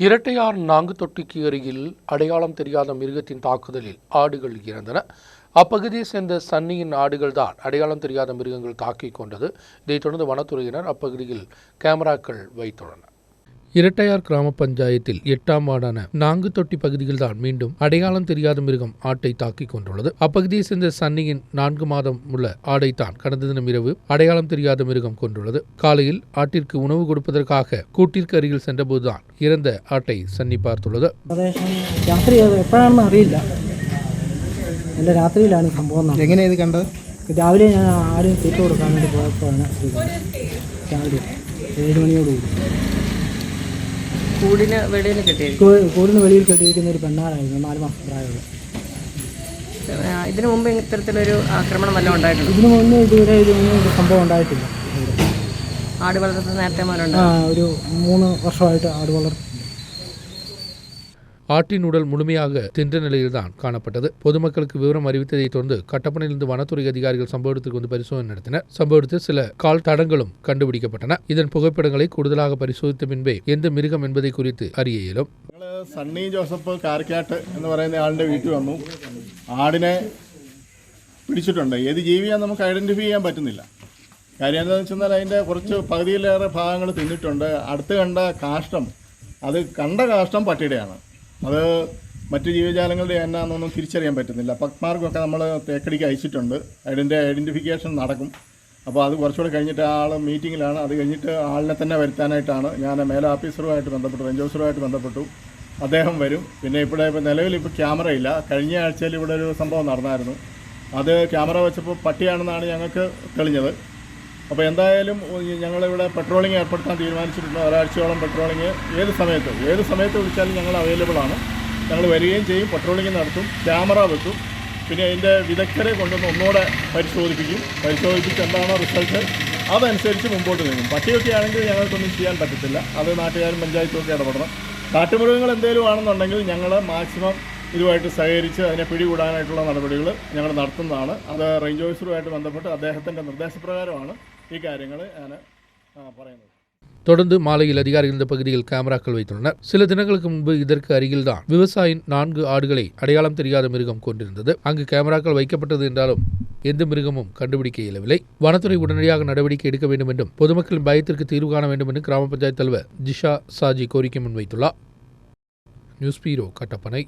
இரட்டையார் நாங்குதொட்டிக்கு அருகில் அடையாளம் தெரியாத மிருகத்தின் தாக்குதலில் ஆடுகள் இறந்தன. அப்பகுதியை சேர்ந்த சன்னியின் ஆடுகள் தான் அடையாளம் தெரியாத மிருகங்கள் தாக்கிக் கொண்டது. இதைத் தொடர்ந்து வனத்துறையினர் அப்பகுதியில் கேமராக்கள் வைத்துள்ளனர். இரட்டையார் கிராம பஞ்சாயத்தில் 8ஆம் வார்டான நாங்குதொட்டி பகுதியில் தான் மீண்டும் அடையாளம் தெரியாத மிருகம் ஆட்டை தாக்கிக் கொண்டுள்ளது. அப்பகுதியை சேர்ந்த சன்னியின் 4 மாதம் உள்ள ஆடைத்தான் கடந்த தினம் இரவு அடையாளம் தெரியாத மிருகம் கொண்டுள்ளது. காலையில் ஆட்டிற்கு உணவு கொடுப்பதற்காக கூட்டிற்கு அருகில் சென்றபோதுதான் இறந்த ஆட்டை சன்னி பார்த்துள்ளது. രാത്രിയിലാണ് സംഭവം. എങ്ങനെ ഇത് കണ്ടത്? രാവിലെ ഞാൻ ആടിന് തീറ്റ കൊടുക്കാൻ വേണ്ടി പോയപ്പോഴാണ് രാവിലെ 7 മണിയോടുകൂടി കൂടിന് വെളിയിൽ കെട്ടിയിരിക്കുന്ന ഒരു പെണ്ണാടായിരുന്നു, 4 മാസം പ്രായമുള്ള. ഇതിനു മുമ്പ് ഇത്തരത്തിലൊരു ആക്രമണം വല്ലതും ഉണ്ടായിട്ടുണ്ട്? ഇതിനു മുന്നേ ഇതുവരെ ഒരു സംഭവം ഉണ്ടായിട്ടില്ല. ആട് വളർത്തുന്ന നേരത്തെ ഒരു 3 വർഷമായിട്ട് ആട് വളർത്തും. ஆட்டின் உடல் முழுமையாக தின்ற நிலையில்தான் காணப்பட்டது. பொதுமக்களுக்கு விவரம் அறிவித்ததை தொடர்ந்து கட்டப்பனையிலிருந்து வனத்துறை அதிகாரிகள் சம்பவ இடத்திற்கு வந்து பரிசோதனை நடத்தினர். சம்பவத்தில் சில கால் தடங்களும் கண்டுபிடிக்கப்பட்டன. இதன் புகைப்படங்களை கூடுதலாக பரிசோதித்த பின்பே எந்த மிருகம் என்பதை குறித்து அறிய இயலும். സണ്ണി ജോസഫ് കാരക്കാട്ട് എന്ന് പറയുന്ന ആളുടെ വീട്ടിൽ വന്നു. ആടിനെ പിടിച്ചിട്ടുണ്ട്. ഏത് ജീവിയാന്ന് നമുക്ക് ഐഡന്റിഫൈ ചെയ്യാൻ പറ്റുന്നില്ല. കാര്യം എന്താണെന്ന് വെച്ചാൽ അതിൻ്റെ കുറച്ച് പകുതിയിലേറെ ഭാഗങ്ങൾ തിന്നിട്ടുണ്ട്. അടുത്ത് കണ്ട കാഷ്ടം, അത് കണ്ട കാഷ്ടം പട്ടിയുടെയാണ്. അത് മറ്റ് ജീവജാലങ്ങളുടെ എന്നാന്നൊന്നും തിരിച്ചറിയാൻ പറ്റുന്നില്ല. പക്മാർക്കൊക്കെ നമ്മൾ തേക്കടിക്ക് അയച്ചിട്ടുണ്ട്. അതിൻ്റെ ഐഡൻറ്റിഫിക്കേഷൻ നടക്കും. അപ്പോൾ അത് കുറച്ചുകൂടെ കഴിഞ്ഞിട്ട് ആൾ മീറ്റിങ്ങിലാണ്. അത് കഴിഞ്ഞിട്ട് ആളിനെ തന്നെ വരുത്താനായിട്ടാണ് ഞാൻ മേലെ ഓഫീസറുമായിട്ട് ബന്ധപ്പെട്ടു, റേഞ്ച് ഓഫീസറുമായിട്ട് ബന്ധപ്പെട്ടു. അദ്ദേഹം വരും. പിന്നെ ഇപ്പോൾ നിലവിൽ ക്യാമറ ഇല്ല. കഴിഞ്ഞ ആഴ്ചയിൽ ഇവിടെ ഒരു സംഭവം നടന്നായിരുന്നു. അത് ക്യാമറ വെച്ചപ്പോൾ പട്ടിയാണെന്നാണ് ഞങ്ങൾക്ക് തെളിഞ്ഞത്. അപ്പോൾ എന്തായാലും ഞങ്ങളിവിടെ പെട്രോളിംഗ് ഏർപ്പെടുത്താൻ തീരുമാനിച്ചിട്ടുണ്ട്. ഒരാഴ്ചയോളം പെട്രോളിംഗ് ഏത് സമയത്ത് വിളിച്ചാലും ഞങ്ങൾ അവൈലബിൾ ആണ്. ഞങ്ങൾ വരികയും ചെയ്യും, പെട്രോളിംഗ് നടത്തും, ക്യാമറ വെക്കും. പിന്നെ അതിൻ്റെ വിദഗ്ധരെ കൊണ്ടുവന്ന് ഒന്നുകൂടെ പരിശോധിപ്പിച്ച് എന്താണോ റിസൾട്ട് അതനുസരിച്ച് മുമ്പോട്ട് നീങ്ങും. പട്ടിയൊക്കെ ആണെങ്കിൽ ഞങ്ങൾക്കൊന്നും ചെയ്യാൻ പറ്റത്തില്ല. അത് നാട്ടുകാരും പഞ്ചായത്തും ഒക്കെ ഇടപെടണം. കാട്ടുമൃഗങ്ങൾ എന്തെങ്കിലും ആണെന്നുണ്ടെങ്കിൽ ഞങ്ങൾ മാക്സിമം ഇതുമായിട്ട് സഹകരിച്ച് അതിനെ പിടികൂടാനായിട്ടുള്ള നടപടികൾ ഞങ്ങൾ നടത്തുന്നതാണ്. അത് റേഞ്ച് ഓഫീസറുമായിട്ട് ബന്ധപ്പെട്ട് അദ്ദേഹത്തിൻ്റെ നിർദ്ദേശപ്രകാരമാണ് ഈ കാര്യങ്ങൾ ഞാൻ പറയുന്നത്. தொடர்ந்து மாலையில் அதிகாரிகள் இந்த பகுதியில் கேமராக்கள் வைத்துள்ளனர். சில தினங்களுக்கு முன்பு இதற்கு அருகில்தான் விவசாயியின் 4 ஆடுகளை அடையாளம் தெரியாத மிருகம் கொண்டிருந்தது. அங்கு கேமராக்கள் வைக்கப்பட்டது என்றாலும் எந்த மிருகமும் கண்டுபிடிக்க இயலவில்லை. வனத்துறை உடனடியாக நடவடிக்கை எடுக்க வேண்டும் என்றும் பொதுமக்களின் பயத்திற்கு தீர்வு காண வேண்டும் என்று கிராம பஞ்சாயத்து தலைவர் ஜிஷா சாஜி கோரிக்கை முன்வைத்துள்ளார். நியூஸ் பீரோ கட்டப்பனை.